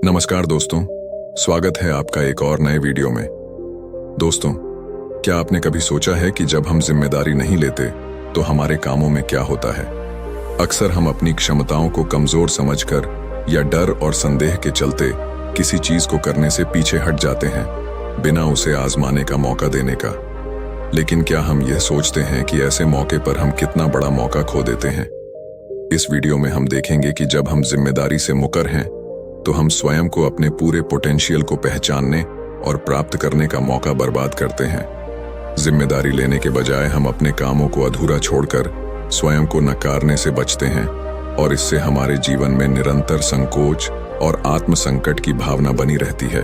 नमस्कार दोस्तों, स्वागत है आपका एक और नए वीडियो में। दोस्तों, क्या आपने कभी सोचा है कि जब हम जिम्मेदारी नहीं लेते तो हमारे कामों में क्या होता है? अक्सर हम अपनी क्षमताओं को कमजोर समझकर या डर और संदेह के चलते किसी चीज को करने से पीछे हट जाते हैं, बिना उसे आजमाने का मौका देने का। लेकिन क्या हम यह सोचते हैं कि ऐसे मौके पर हम कितना बड़ा मौका खो देते हैं? इस वीडियो में हम देखेंगे कि जब हम जिम्मेदारी से मुकर हैं तो हम स्वयं को अपने पूरे पोटेंशियल को पहचानने और प्राप्त करने का मौका बर्बाद करते हैं। जिम्मेदारी लेने के बजाय हम अपने कामों को अधूरा छोड़कर स्वयं को नकारने से बचते हैं और इससे हमारे जीवन में निरंतर संकोच और आत्मसंकट की भावना बनी रहती है।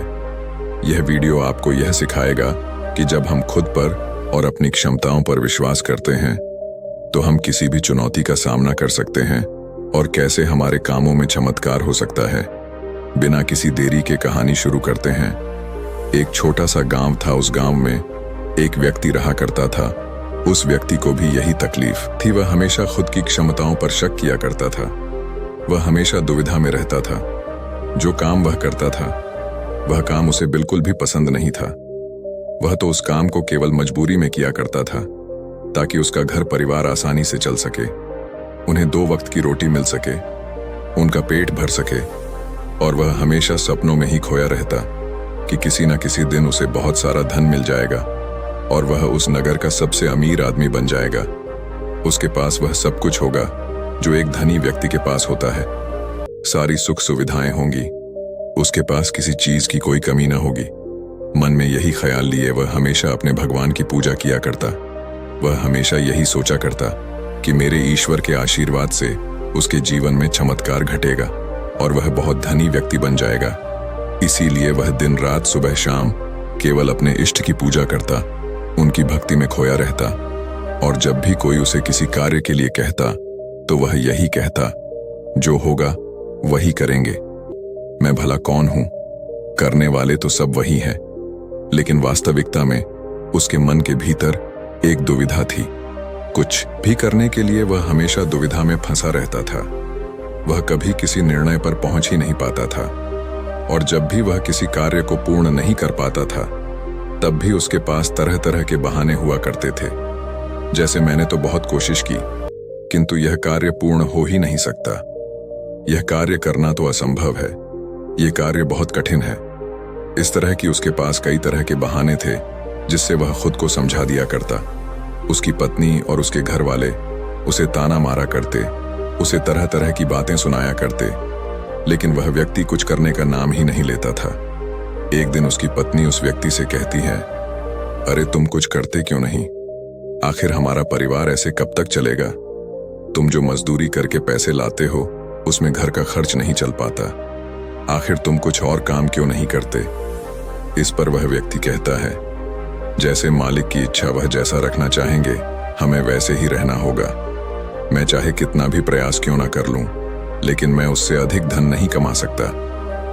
यह वीडियो आपको यह सिखाएगा कि जब हम खुद पर और अपनी क्षमताओं पर विश्वास करते हैं तो हम किसी भी चुनौती का सामना कर सकते हैं और कैसे हमारे कामों में चमत्कार हो सकता है। बिना किसी देरी के कहानी शुरू करते हैं। एक छोटा सा गांव था। उस गांव में एक व्यक्ति रहा करता था। उस व्यक्ति को भी यही तकलीफ थी। वह हमेशा खुद की क्षमताओं पर शक किया करता था। वह हमेशा दुविधा में रहता था। जो काम वह करता था वह काम उसे बिल्कुल भी पसंद नहीं था। वह तो उस काम को केवल मजबूरी में किया करता था ताकि उसका घर परिवार आसानी से चल सके, उन्हें 2 वक्त की रोटी मिल सके, उनका पेट भर सके। और वह हमेशा सपनों में ही खोया रहता कि किसी न किसी दिन उसे बहुत सारा धन मिल जाएगा और वह उस नगर का सबसे अमीर आदमी बन जाएगा। उसके पास वह सब कुछ होगा जो एक धनी व्यक्ति के पास होता है। सारी सुख सुविधाएं होंगी, उसके पास किसी चीज की कोई कमी न होगी। मन में यही ख्याल लिए वह हमेशा अपने भगवान की पूजा किया करता। वह हमेशा यही सोचा करता कि मेरे ईश्वर के आशीर्वाद से उसके जीवन में चमत्कार घटेगा और वह बहुत धनी व्यक्ति बन जाएगा। इसीलिए वह दिन रात सुबह शाम केवल अपने इष्ट की पूजा करता, उनकी भक्ति में खोया रहता। और जब भी कोई उसे किसी कार्य के लिए कहता तो वह यही कहता, जो होगा वही करेंगे। मैं भला कौन हूं? करने वाले तो सब वही हैं। लेकिन वास्तविकता में उसके मन के भीतर एक दुविधा थी। कुछ भी करने के लिए वह हमेशा दुविधा में फंसा रहता था। वह कभी किसी निर्णय पर पहुंच ही नहीं पाता था और जब भी वह किसी कार्य को पूर्ण नहीं कर पाता था तब भी उसके पास तरह तरह के बहाने हुआ करते थे। जैसे मैंने तो बहुत कोशिश की किंतु यह कार्य पूर्ण हो ही नहीं सकता। यह कार्य करना तो असंभव है। यह कार्य बहुत कठिन है। इस तरह की उसके पास कई तरह के बहाने थे जिससे वह खुद को समझा दिया करता। उसकी पत्नी और उसके घर वाले उसे ताना मारा करते, उसे तरह तरह की बातें सुनाया करते, लेकिन वह व्यक्ति कुछ करने का नाम ही नहीं लेता था। एक दिन उसकी पत्नी उस व्यक्ति से कहती है, अरे तुम कुछ करते क्यों नहीं? आखिर हमारा परिवार ऐसे कब तक चलेगा? तुम जो मजदूरी करके पैसे लाते हो उसमें घर का खर्च नहीं चल पाता। आखिर तुम कुछ और काम क्यों नहीं करते? इस पर वह व्यक्ति कहता है, जैसे मालिक की इच्छा वह जैसा रखना चाहेंगे हमें वैसे ही रहना होगा। मैं चाहे कितना भी प्रयास क्यों ना कर लूं, लेकिन मैं उससे अधिक धन नहीं कमा सकता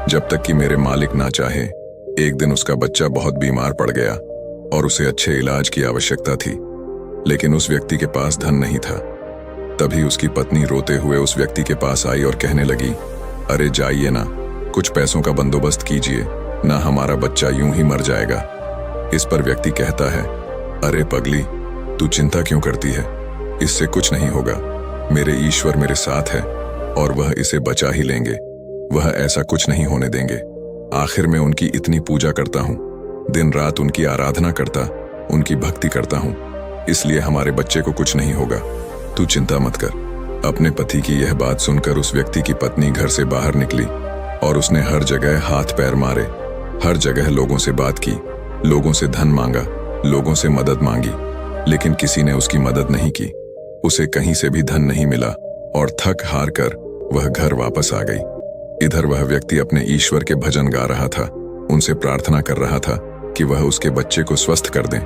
जब तक कि मेरे मालिक ना चाहे। एक दिन उसका बच्चा बहुत बीमार पड़ गया और उसे अच्छे इलाज की आवश्यकता थी, लेकिन उस व्यक्ति के पास धन नहीं था। तभी उसकी पत्नी रोते हुए उस व्यक्ति के पास आई और कहने लगी, अरे जाइए ना, कुछ पैसों का बंदोबस्त कीजिए, ना हमारा बच्चा यूं ही मर जाएगा। इस पर व्यक्ति कहता है, अरे पगली, तू चिंता क्यों करती है? इससे कुछ नहीं होगा। मेरे ईश्वर मेरे साथ है और वह इसे बचा ही लेंगे। वह ऐसा कुछ नहीं होने देंगे। आखिर मैं उनकी इतनी पूजा करता हूँ, दिन रात उनकी आराधना करता, उनकी भक्ति करता हूँ, इसलिए हमारे बच्चे को कुछ नहीं होगा। तू चिंता मत कर। अपने पति की यह बात सुनकर उस व्यक्ति की पत्नी घर से बाहर निकली और उसने हर जगह हाथ पैर मारे, हर जगह लोगों से बात की, लोगों से धन मांगा, लोगों से मदद मांगी, लेकिन किसी ने उसकी मदद नहीं की। उसे कहीं से भी धन नहीं मिला और थक हार कर वह घर वापस आ गई। इधर वह व्यक्ति अपने ईश्वर के भजन गा रहा था, उनसे प्रार्थना कर रहा था कि वह उसके बच्चे को स्वस्थ कर दें।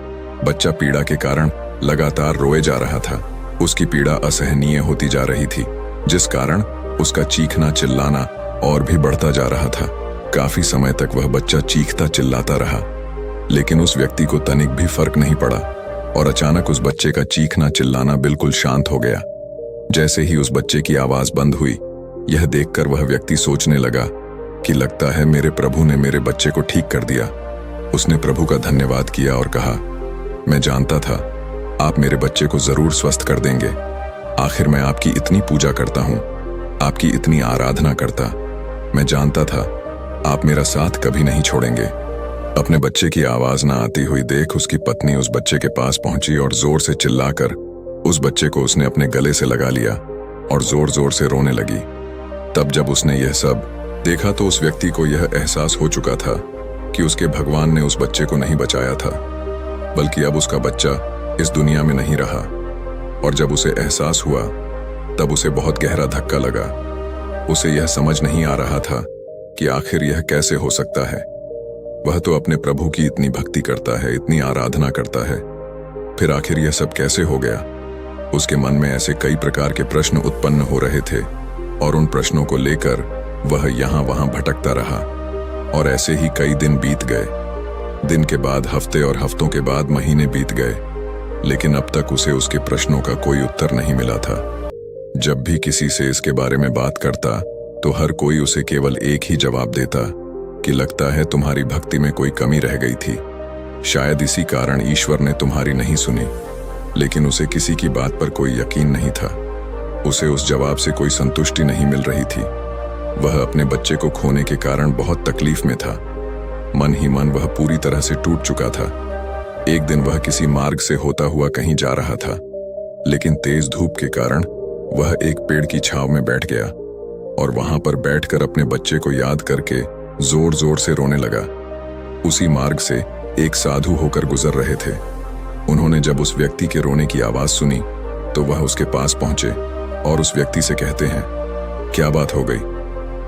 बच्चा पीड़ा के कारण लगातार रोए जा रहा था। उसकी पीड़ा असहनीय होती जा रही थी, जिस कारण उसका चीखना चिल्लाना और भी बढ़ता जा रहा था। काफी समय तक वह बच्चा चीखता चिल्लाता रहा, लेकिन उस व्यक्ति को तनिक भी फर्क नहीं पड़ा और अचानक उस बच्चे का चीखना चिल्लाना बिल्कुल शांत हो गया। जैसे ही उस बच्चे की आवाज बंद हुई, यह देखकर वह व्यक्ति सोचने लगा, कि लगता है मेरे प्रभु ने मेरे बच्चे को ठीक कर दिया। उसने प्रभु का धन्यवाद किया और कहा, मैं जानता था आप मेरे बच्चे को जरूर स्वस्थ कर देंगे। आखिर मैं आपकी इतनी पूजा करता हूँ, आपकी इतनी आराधना करता। मैं जानता था आप मेरा साथ कभी नहीं छोड़ेंगे। अपने बच्चे की आवाज ना आती हुई देख उसकी पत्नी उस बच्चे के पास पहुंची और जोर से चिल्लाकर उस बच्चे को उसने अपने गले से लगा लिया और जोर जोर से रोने लगी। तब जब उसने यह सब देखा तो उस व्यक्ति को यह एहसास हो चुका था कि उसके भगवान ने उस बच्चे को नहीं बचाया था, बल्कि अब उसका बच्चा इस दुनिया में नहीं रहा। और जब उसे एहसास हुआ तब उसे बहुत गहरा धक्का लगा। उसे यह समझ नहीं आ रहा था कि आखिर यह कैसे हो सकता है। वह तो अपने प्रभु की इतनी भक्ति करता है, इतनी आराधना करता है, फिर आखिर यह सब कैसे हो गया। उसके मन में ऐसे कई प्रकार के प्रश्न उत्पन्न हो रहे थे और उन प्रश्नों को लेकर वह यहाँ वहां भटकता रहा। और ऐसे ही कई दिन बीत गए। दिन के बाद हफ्ते और हफ्तों के बाद महीने बीत गए, लेकिन अब तक उसे उसके प्रश्नों का कोई उत्तर नहीं मिला था। जब भी किसी से इसके बारे में बात करता तो हर कोई उसे केवल एक ही जवाब देता कि लगता है तुम्हारी भक्ति में कोई कमी रह गई थी, शायद इसी कारण ईश्वर ने तुम्हारी नहीं सुनी। लेकिन उसे किसी की बात पर कोई यकीन नहीं था। उसे उस जवाब से कोई संतुष्टि नहीं मिल रही थी। वह अपने बच्चे को खोने के कारण बहुत तकलीफ में था। मन ही मन वह पूरी तरह से टूट चुका था। एक दिन वह किसी मार्ग से होता हुआ कहीं जा रहा था, लेकिन तेज धूप के कारण वह एक पेड़ की छांव में बैठ गया और वहां पर बैठकर अपने बच्चे को याद करके जोर जोर से रोने लगा। उसी मार्ग से एक साधु होकर गुजर रहे थे। उन्होंने जब उस व्यक्ति के रोने की आवाज सुनी तो वह उसके पास पहुंचे और उस व्यक्ति से कहते हैं, क्या बात हो गई?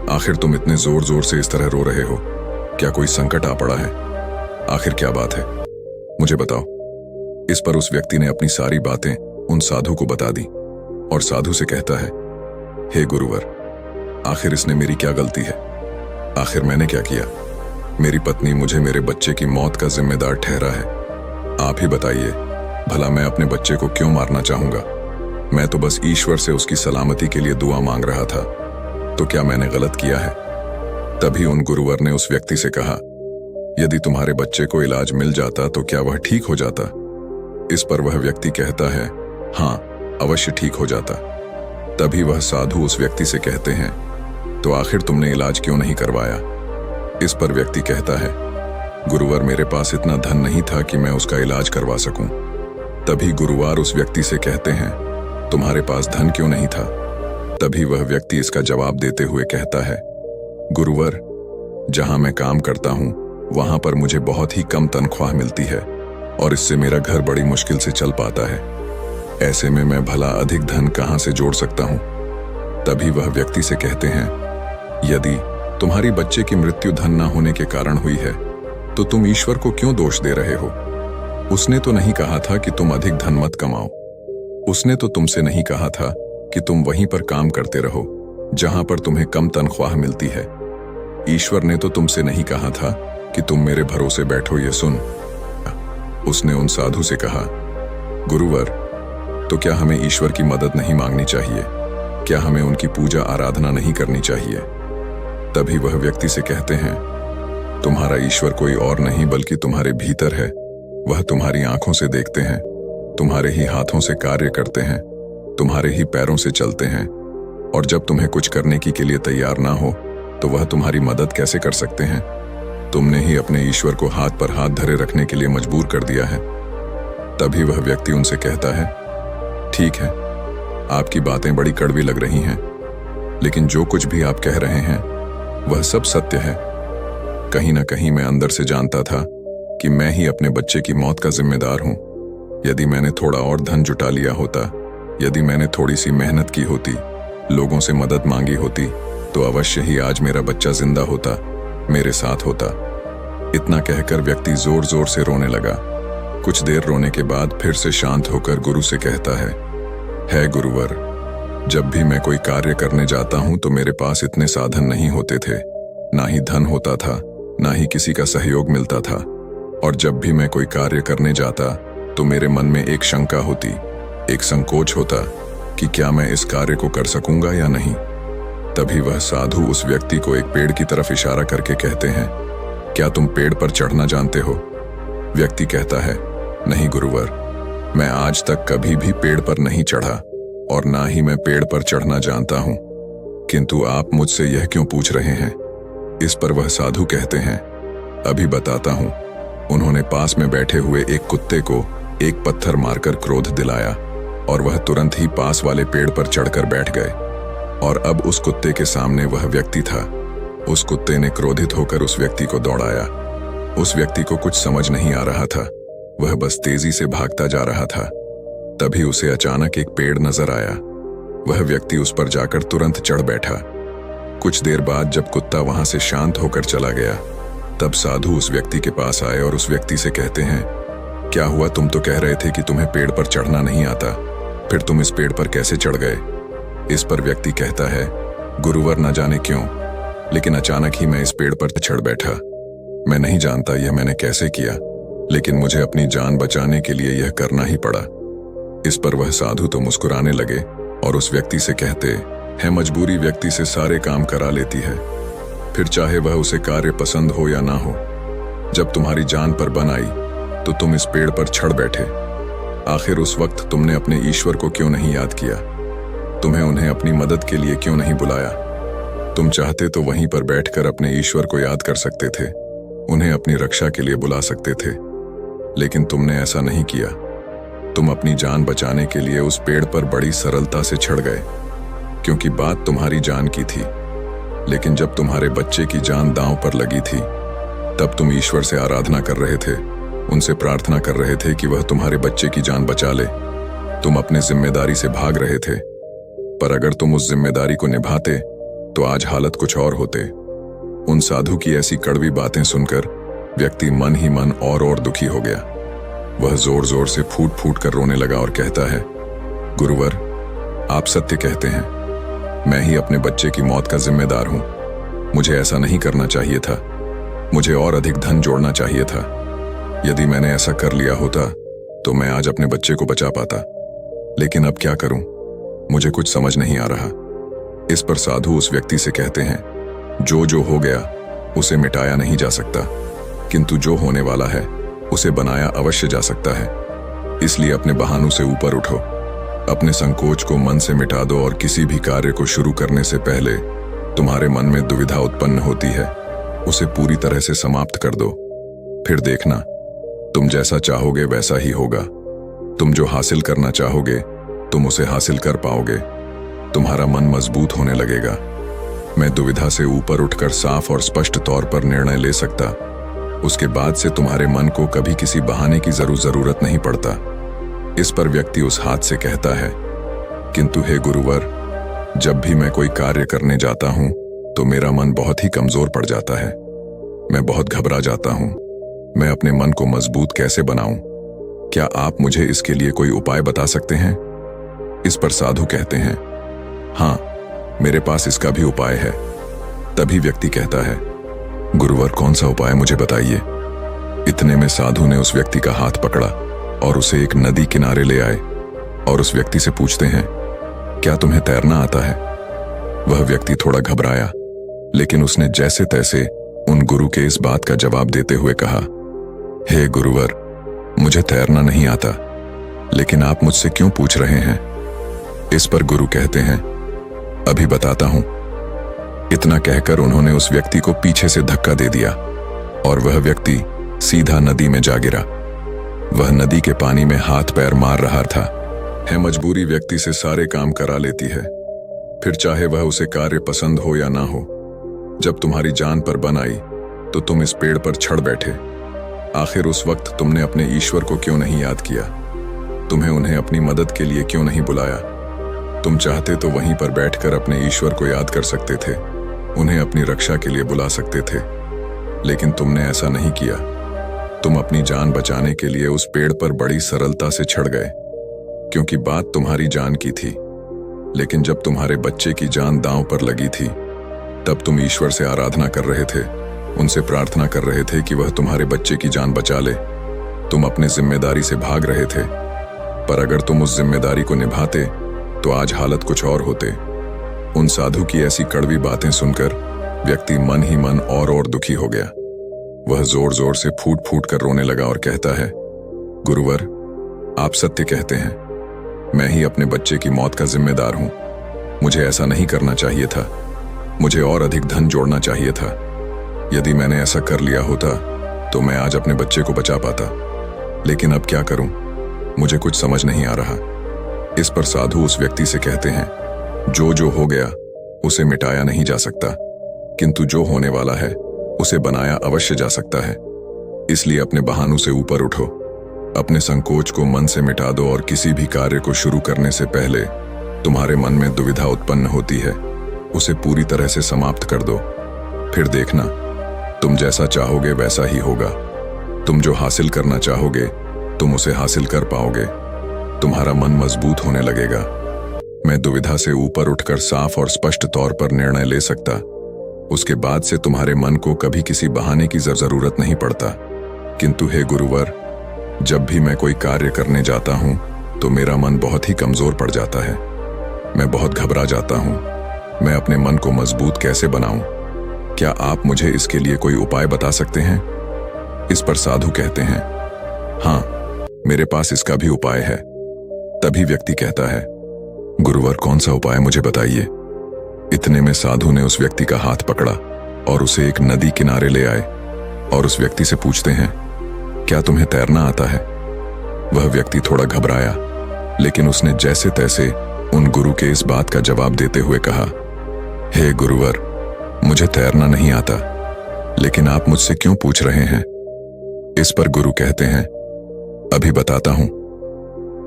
आखिर तुम इतने जोर जोर से इस तरह रो रहे हो? क्या कोई संकट आ पड़ा है? आखिर क्या बात है, मुझे बताओ। इस पर उस व्यक्ति ने अपनी सारी बातें उन साधु को बता दी और साधु से कहता है, हे गुरुवर, आखिर इसने मेरी क्या गलती है? आखिर मैंने क्या किया? मेरी पत्नी मुझे मेरे बच्चे की मौत का जिम्मेदार ठहरा है। आप ही बताइए, भला मैं अपने बच्चे को क्यों मारना चाहूंगा? मैं तो बस ईश्वर से उसकी सलामती के लिए दुआ मांग रहा था, तो क्या मैंने गलत किया है? तभी उन गुरुवर ने उस व्यक्ति से कहा, यदि तुम्हारे बच्चे को इलाज मिल जाता तो क्या वह ठीक हो जाता? इस पर वह व्यक्ति कहता है, हाँ, अवश्य ठीक हो जाता। तभी वह साधु उस व्यक्ति से कहते हैं, तो आखिर तुमने इलाज क्यों नहीं करवाया? इस पर व्यक्ति कहता है, गुरुवर, मेरे पास इतना धन नहीं था कि मैं उसका इलाज करवा सकूं। तभी गुरुवार उस व्यक्ति से कहते हैं, तुम्हारे पास धन क्यों नहीं था? तभी वह व्यक्ति इसका जवाब देते हुए कहता है, गुरुवर, जहां मैं काम करता हूं वहां पर मुझे बहुत ही कम तनख्वाह मिलती है और इससे मेरा घर बड़ी मुश्किल से चल पाता है। ऐसे में मैं भला अधिक धन कहां से जोड़ सकता हूं? तभी वह व्यक्ति से कहते हैं, यदि तुम्हारी बच्चे की मृत्यु धन न होने के कारण हुई है तो तुम ईश्वर को क्यों दोष दे रहे हो? उसने तो नहीं कहा था कि तुम अधिक धन मत कमाओ। उसने तो तुमसे नहीं कहा था कि तुम वहीं पर काम करते रहो जहां पर तुम्हें कम तनख्वाह मिलती है। ईश्वर ने तो तुमसे नहीं कहा था कि तुम मेरे भरोसे बैठो। ये सुन। उसने उन साधु से कहा, गुरुवर, तो क्या हमें ईश्वर की मदद नहीं मांगनी चाहिए? क्या हमें उनकी पूजा आराधना नहीं करनी चाहिए? तभी वह व्यक्ति से कहते हैं, तुम्हारा ईश्वर कोई और नहीं बल्कि तुम्हारे भीतर है। वह तुम्हारी आंखों से देखते हैं, तुम्हारे ही हाथों से कार्य करते हैं, तुम्हारे ही पैरों से चलते हैं, और जब तुम्हें कुछ करने के लिए तैयार ना हो तो वह तुम्हारी मदद कैसे कर सकते हैं? तुमने ही अपने ईश्वर को हाथ पर हाथ धरे रखने के लिए मजबूर कर दिया है। तभी वह व्यक्ति उनसे कहता है, ठीक है, आपकी बातें बड़ी कड़वी लग रही हैं, लेकिन जो कुछ भी आप कह रहे हैं वह सब सत्य है। कहीं ना कहीं मैं अंदर से जानता था कि मैं ही अपने बच्चे की मौत का जिम्मेदार हूं। यदि मैंने थोड़ा और धन जुटा लिया होता, यदि मैंने थोड़ी सी मेहनत की होती, लोगों से मदद मांगी होती, तो अवश्य ही आज मेरा बच्चा जिंदा होता, मेरे साथ होता। इतना कहकर व्यक्ति जोर जोर से रोने लगा। कुछ देर रोने के बाद फिर से शांत होकर गुरु से कहता है गुरुवर, जब भी मैं कोई कार्य करने जाता हूं तो मेरे पास इतने साधन नहीं होते थे, ना ही धन होता था, ना ही किसी का सहयोग मिलता था। और जब भी मैं कोई कार्य करने जाता तो मेरे मन में एक शंका होती, एक संकोच होता कि क्या मैं इस कार्य को कर सकूंगा या नहीं। तभी वह साधु उस व्यक्ति को एक पेड़ की तरफ इशारा करके कहते हैं, क्या तुम पेड़ पर चढ़ना जानते हो? व्यक्ति कहता है, नहीं गुरुवर, मैं आज तक कभी भी पेड़ पर नहीं चढ़ा और ना ही मैं पेड़ पर चढ़ना जानता हूं, किंतु आप मुझसे यह क्यों पूछ रहे हैं? इस पर वह साधु कहते हैं, अभी बताता हूं। उन्होंने पास में बैठे हुए एक कुत्ते को एक पत्थर मारकर क्रोध दिलाया और वह तुरंत ही पास वाले पेड़ पर चढ़कर बैठ गए। और अब उस कुत्ते के सामने वह व्यक्ति था। उस कुत्ते ने क्रोधित होकर उस व्यक्ति को दौड़ाया। उस व्यक्ति को कुछ समझ नहीं आ रहा था, वह बस तेजी से भागता जा रहा था। तभी उसे अचानक एक पेड़ नजर आया। वह व्यक्ति उस पर जाकर तुरंत चढ़ बैठा। कुछ देर बाद जब कुत्ता वहां से शांत होकर चला गया, तब साधु उस व्यक्ति के पास आए और उस व्यक्ति से कहते हैं, क्या हुआ? तुम तो कह रहे थे कि तुम्हें पेड़ पर चढ़ना नहीं आता, फिर तुम इस पेड़ पर कैसे चढ़ गए? इस पर व्यक्ति कहता है, गुरुवर न जाने क्यों, लेकिन अचानक ही मैं इस पेड़ पर चढ़ बैठा। मैं नहीं जानता यह मैंने कैसे किया, लेकिन मुझे अपनी जान बचाने के लिए यह करना ही पड़ा। इस पर वह साधु तो मुस्कुराने लगे और उस व्यक्ति से कहते हैं, मजबूरी व्यक्ति से सारे काम करा लेती है, फिर चाहे वह उसे कार्य पसंद हो या ना हो। जब तुम्हारी जान पर बन आई तो तुम इस पेड़ पर चढ़ बैठे। आखिर उस वक्त तुमने अपने ईश्वर को क्यों नहीं याद किया? तुम्हें उन्हें अपनी मदद के लिए क्यों नहीं बुलाया? तुम चाहते तो वहीं पर बैठकर अपने ईश्वर को याद कर सकते थे, उन्हें अपनी रक्षा के लिए बुला सकते थे, लेकिन तुमने ऐसा नहीं किया। तुम अपनी जान बचाने के लिए उस पेड़ पर बड़ी सरलता से चढ़ गए, क्योंकि बात तुम्हारी जान की थी। लेकिन जब तुम्हारे बच्चे की जान दांव पर लगी थी, तब तुम ईश्वर से आराधना कर रहे थे, उनसे प्रार्थना कर रहे थे कि वह तुम्हारे बच्चे की जान बचा ले। तुम अपनी जिम्मेदारी से भाग रहे थे, पर अगर तुम उस जिम्मेदारी को निभाते तो आज हालत कुछ और होते। उन साधु की ऐसी कड़वी बातें सुनकर व्यक्ति मन ही मन और दुखी हो गया। वह जोर जोर से फूट फूट कर रोने लगा और कहता है, गुरुवर, आप सत्य कहते हैं, मैं ही अपने बच्चे की मौत का जिम्मेदार हूं। मुझे ऐसा नहीं करना चाहिए था, मुझे और अधिक धन जोड़ना चाहिए था। यदि मैंने ऐसा कर लिया होता तो मैं आज अपने बच्चे को बचा पाता, लेकिन अब क्या करूं? मुझे कुछ समझ नहीं आ रहा। इस पर साधु उस व्यक्ति से कहते हैं, जो हो गया उसे मिटाया नहीं जा सकता, किंतु जो होने वाला है उसे बनाया अवश्य जा सकता है। इसलिए अपने बहानों से ऊपर उठो, अपने संकोच को मन से मिटा दो और किसी भी कार्य को शुरू करने से पहले तुम्हारे मन में दुविधा उत्पन्न होती है, उसे पूरी तरह से समाप्त कर दो। फिर देखना, तुम जैसा चाहोगे वैसा ही होगा। तुम जो हासिल करना चाहोगे तुम उसे हासिल कर पाओगे। तुम्हारा मन मजबूत होने लगेगा। मैं दुविधा से ऊपर उठकर साफ और स्पष्ट तौर पर निर्णय ले सकता। उसके बाद से तुम्हारे मन को कभी किसी बहाने की जरूरत नहीं पड़ता। इस पर व्यक्ति उस हाथ से कहता है, किंतु हे गुरुवर, जब भी मैं कोई कार्य करने जाता हूं तो मेरा मन बहुत ही कमजोर पड़ जाता है। मैं बहुत घबरा जाता हूं। मैं अपने मन को मजबूत कैसे बनाऊं? क्या आप मुझे इसके लिए कोई उपाय बता सकते हैं? इस पर साधु कहते हैं, हाँ, मेरे पास इसका भी उपाय है। तभी व्यक्ति कहता है, गुरुवर, कौन सा उपाय मुझे बताइए। इतने में साधु ने उस व्यक्ति का हाथ पकड़ा और उसे एक नदी किनारे ले आए और उस व्यक्ति से पूछते हैं, क्या तुम्हें तैरना आता है? वह व्यक्ति थोड़ा घबराया, लेकिन उसने जैसे तैसे उन गुरु के इस बात का जवाब देते हुए कहा, हे गुरुवर, मुझे तैरना नहीं आता, लेकिन आप मुझसे क्यों पूछ रहे हैं? इस पर गुरु कहते हैं, अभी बताता हूं। इतना कहकर उन्होंने उस व्यक्ति को पीछे से धक्का दे दिया और वह व्यक्ति सीधा नदी में जा गिरा। वह नदी के पानी में हाथ पैर मार रहा था। मजबूरी व्यक्ति से सारे काम करा लेती है, फिर चाहे वह उसे कार्य पसंद हो या ना हो। जब तुम्हारी जान पर बन आई तो तुम इस पेड़ पर चढ़ बैठे। आखिर उस वक्त तुमने अपने ईश्वर को क्यों नहीं याद किया? तुम्हें उन्हें अपनी मदद के लिए क्यों नहीं बुलाया? तुम चाहते तो वहीं पर बैठकर अपने ईश्वर को याद कर सकते थे, उन्हें अपनी रक्षा के लिए बुला सकते थे, लेकिन तुमने ऐसा नहीं किया। तुम अपनी जान बचाने के लिए उस पेड़ पर बड़ी सरलता से चढ़ गए, क्योंकि बात तुम्हारी जान की थी। लेकिन जब तुम्हारे बच्चे की जान दांव पर लगी थी, तब तुम ईश्वर से आराधना कर रहे थे, उनसे प्रार्थना कर रहे थे कि वह तुम्हारे बच्चे की जान बचा ले। तुम अपनी जिम्मेदारी से भाग रहे थे, पर अगर तुम उस जिम्मेदारी को निभाते तो आज हालत कुछ और होते। उन साधु की ऐसी कड़वी बातें सुनकर व्यक्ति मन ही मन और दुखी हो गया। वह जोर जोर से फूट फूट कर रोने लगा और कहता है, गुरुवर, आप सत्य कहते हैं। मैं ही अपने बच्चे की मौत का जिम्मेदार हूं। मुझे ऐसा नहीं करना चाहिए था। मुझे और अधिक धन जोड़ना चाहिए था। यदि मैंने ऐसा कर लिया होता तो मैं आज अपने बच्चे को बचा पाता। लेकिन अब क्या करूं? मुझे कुछ समझ नहीं आ रहा। इस पर साधु उस व्यक्ति से कहते हैं, जो हो गया उसे मिटाया नहीं जा सकता, किंतु जो होने वाला है उसे बनाया अवश्य जा सकता है। इसलिए अपने बहानों से ऊपर उठो, अपने संकोच को मन से मिटा दो और किसी भी कार्य को शुरू करने से पहले तुम्हारे मन में दुविधा उत्पन्न होती है, उसे पूरी तरह से समाप्त कर दो। फिर देखना, तुम जैसा चाहोगे वैसा ही होगा। तुम जो हासिल करना चाहोगे तुम उसे हासिल कर पाओगे। तुम्हारा मन मजबूत होने लगेगा। मैं दुविधा से ऊपर उठकर साफ और स्पष्ट तौर पर निर्णय ले सकता। उसके बाद से तुम्हारे मन को कभी किसी बहाने की जरूरत नहीं पड़ता। किंतु हे गुरुवर, जब भी मैं कोई कार्य करने जाता हूं तो मेरा मन बहुत ही कमजोर पड़ जाता है। मैं बहुत घबरा जाता हूं। मैं अपने मन को मजबूत कैसे बनाऊं? क्या आप मुझे इसके लिए कोई उपाय बता सकते हैं? इस पर साधु कहते हैं, हाँ, मेरे पास इसका भी उपाय है। तभी व्यक्ति कहता है, गुरुवर, कौन सा उपाय मुझे बताइए। इतने में साधु ने उस व्यक्ति का हाथ पकड़ा और उसे एक नदी किनारे ले आए और उस व्यक्ति से पूछते हैं, क्या तुम्हें तैरना आता है? वह व्यक्ति थोड़ा घबराया, लेकिन उसने जैसे तैसे उन गुरु के इस बात का जवाब देते हुए कहा, हे गुरुवर, मुझे तैरना नहीं आता, लेकिन आप मुझसे क्यों पूछ रहे हैं? इस पर गुरु कहते हैं, अभी बताता हूं।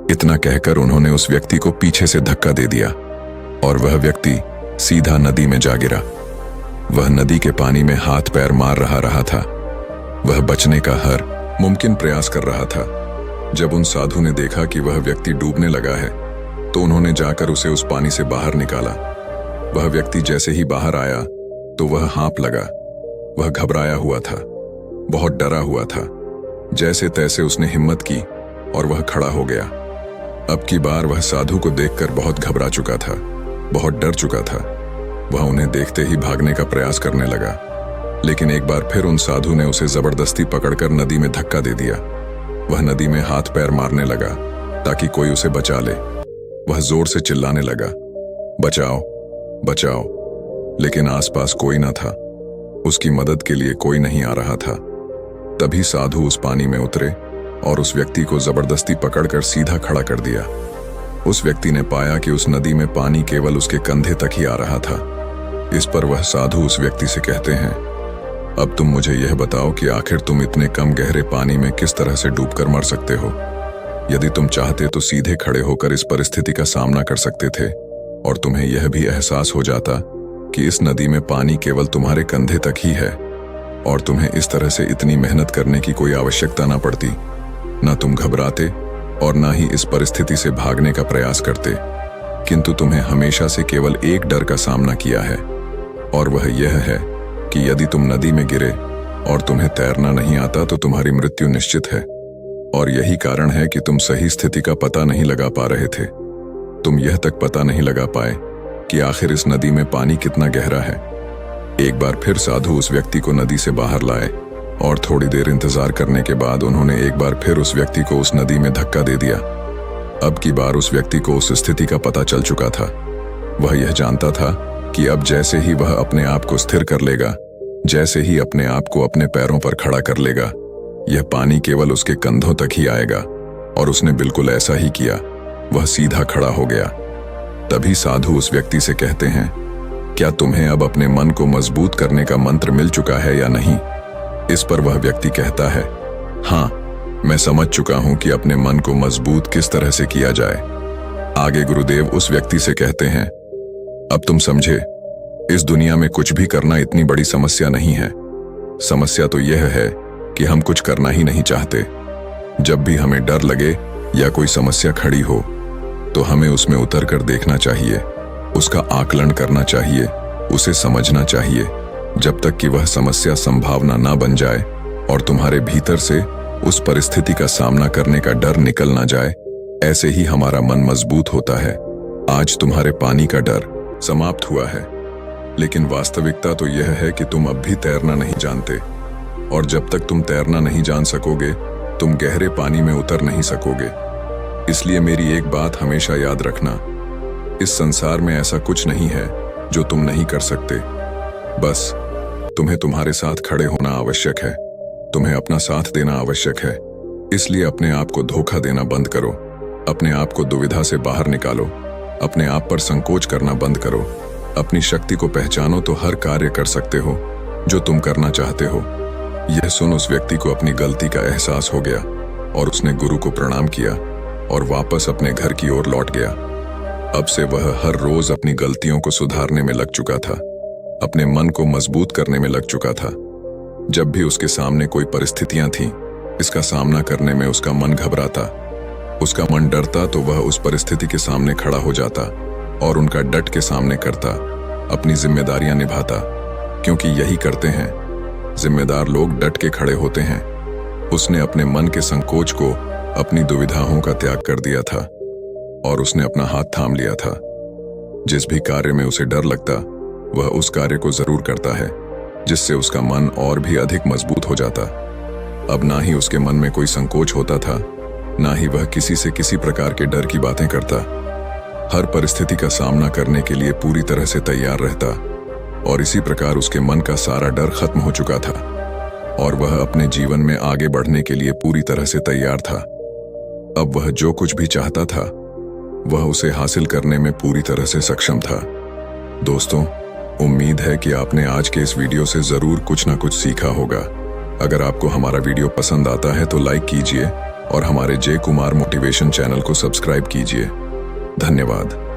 इतना कहकर उन्होंने उस व्यक्ति को पीछे से धक्का दे दिया और वह व्यक्ति सीधा नदी में जा गिरा। वह नदी के पानी में हाथ पैर मार रहा था। वह बचने का हर मुमकिन प्रयास कर रहा था। जब उन साधु ने देखा कि वह व्यक्ति डूबने लगा है तो उन्होंने जाकर उसे उस पानी से बाहर निकाला। वह व्यक्ति जैसे ही बाहर आया तो वह हाँफ लगा। वह घबराया हुआ था, बहुत डरा हुआ था। जैसे तैसे उसने हिम्मत की और वह खड़ा हो गया। अब की बार वह साधु को देखकर बहुत घबरा चुका था, बहुत डर चुका था। वह उन्हें देखते ही भागने का प्रयास करने लगा, लेकिन एक बार फिर उन साधु ने उसे जबरदस्ती पकड़कर नदी में धक्का दे दिया। वह नदी में हाथ पैर मारने लगा ताकि कोई उसे बचा ले। वह जोर से चिल्लाने लगा, बचाओ, बचाओ, लेकिन आसपास कोई न था। उसकी मदद के लिए कोई नहीं आ रहा था। तभी साधु उस पानी में उतरे और उस व्यक्ति को जबरदस्ती पकड़कर सीधा खड़ा कर दिया। उस व्यक्ति ने पाया कि उस नदी में पानी केवल उसके कंधे तक ही आ रहा था। इस पर वह साधु उस व्यक्ति से कहते हैं, अब तुम मुझे यह बताओ कि आखिर तुम इतने कम गहरे पानी में किस तरह से डूबकर मर सकते हो? यदि तुम चाहते तो सीधे खड़े होकर इस परिस्थिति का सामना कर सकते थे और तुम्हें यह भी एहसास हो जाता कि इस नदी में पानी केवल तुम्हारे कंधे तक ही है और तुम्हें इस तरह से इतनी मेहनत करने की कोई आवश्यकता ना पड़ती। ना तुम घबराते और ना ही इस परिस्थिति से भागने का प्रयास करते। किंतु तुम्हें हमेशा से केवल एक डर का सामना किया है, और वह यह है कि यदि तुम नदी में गिरे और तुम्हें तैरना नहीं आता तो तुम्हारी मृत्यु निश्चित है। और यही कारण है कि तुम सही स्थिति का पता नहीं लगा पा रहे थे। तुम यह तक पता नहीं लगा पाए कि आखिर इस नदी में पानी कितना गहरा है। एक बार फिर साधु उस व्यक्ति को नदी से बाहर लाए और थोड़ी देर इंतजार करने के बाद उन्होंने एक बार फिर उस व्यक्ति को उस नदी में धक्का दे दिया। अब की बार उस व्यक्ति को उस स्थिति का पता चल चुका था। वह यह जानता था कि अब जैसे ही वह अपने आप को स्थिर कर लेगा, जैसे ही अपने आप को अपने पैरों पर खड़ा कर लेगा, यह पानी केवल उसके कंधों तक ही आएगा। और उसने बिल्कुल ऐसा ही किया। वह सीधा खड़ा हो गया। तभी साधु उस व्यक्ति से कहते हैं, क्या तुम्हें अब अपने मन को मजबूत करने का मंत्र मिल चुका है या नहीं? इस पर वह व्यक्ति कहता है, हाँ, मैं समझ चुका हूं कि अपने मन को मजबूत किस तरह से किया जाए। आगे गुरुदेव उस व्यक्ति से कहते हैं, अब तुम समझे, इस दुनिया में कुछ भी करना इतनी बड़ी समस्या नहीं है। समस्या तो यह है कि हम कुछ करना ही नहीं चाहते। जब भी हमें डर लगे या कोई समस्या खड़ी हो तो हमें उसमें उतर कर देखना चाहिए, उसका आकलन करना चाहिए, उसे समझना चाहिए, जब तक कि वह समस्या संभावना ना बन जाए और तुम्हारे भीतर से उस परिस्थिति का सामना करने का डर निकल ना जाए। ऐसे ही हमारा मन मजबूत होता है। आज तुम्हारे पानी का डर, समाप्त हुआ है। लेकिन वास्तविकता तो यह है कि तुम अब भी तैरना नहीं जानते, और जब तक तुम तैरना नहीं जान सकोगे तुम गहरे पानी में उतर नहीं सकोगे। इसलिए मेरी एक बात हमेशा याद रखना, इस संसार में ऐसा कुछ नहीं है जो तुम नहीं कर सकते। बस तुम्हें तुम्हारे साथ खड़े होना आवश्यक है, तुम्हें अपना साथ देना आवश्यक है। इसलिए अपने आप को धोखा देना बंद करो, अपने आप को दुविधा से बाहर निकालो, अपने आप पर संकोच करना बंद करो। अपनी शक्ति को पहचानो तो हर कार्य कर सकते हो जो तुम करना चाहते हो। यह सुन उस व्यक्ति को अपनी गलती का एहसास हो गया और उसने गुरु को प्रणाम किया और वापस अपने घर की ओर लौट गया। अब से वह हर रोज अपनी गलतियों को सुधारने में लग चुका था, अपने मन को मजबूत करने में लग चुका था। जब भी उसके सामने कोई परिस्थितियां थीं, इसका सामना करने में उसका मन घबराता, उसका मन डरता, तो वह उस परिस्थिति के सामने खड़ा हो जाता और उनका डट के सामने करता, अपनी जिम्मेदारियां निभाता, क्योंकि यही करते हैं जिम्मेदार लोग, डट के खड़े होते हैं। उसने अपने मन के संकोच को, अपनी दुविधाओं का त्याग कर दिया था और उसने अपना हाथ थाम लिया था। जिस भी कार्य में उसे डर लगता वह उस कार्य को जरूर करता है, जिससे उसका मन और भी अधिक मजबूत हो जाता। अब ना ही उसके मन में कोई संकोच होता था, ना ही वह किसी से किसी प्रकार के डर की बातें करता। हर परिस्थिति का सामना करने के लिए पूरी तरह से तैयार रहता और इसी प्रकार उसके मन का सारा डर खत्म हो चुका था और वह अपने जीवन में आगे बढ़ने के लिए पूरी तरह से तैयार था। अब वह जो कुछ भी चाहता था वह उसे हासिल करने में पूरी तरह से सक्षम था। दोस्तों, उम्मीद है कि आपने आज के इस वीडियो से जरूर कुछ ना कुछ सीखा होगा। अगर आपको हमारा वीडियो पसंद आता है तो लाइक कीजिए और हमारे जे कुमार मोटिवेशन चैनल को सब्सक्राइब कीजिए। धन्यवाद।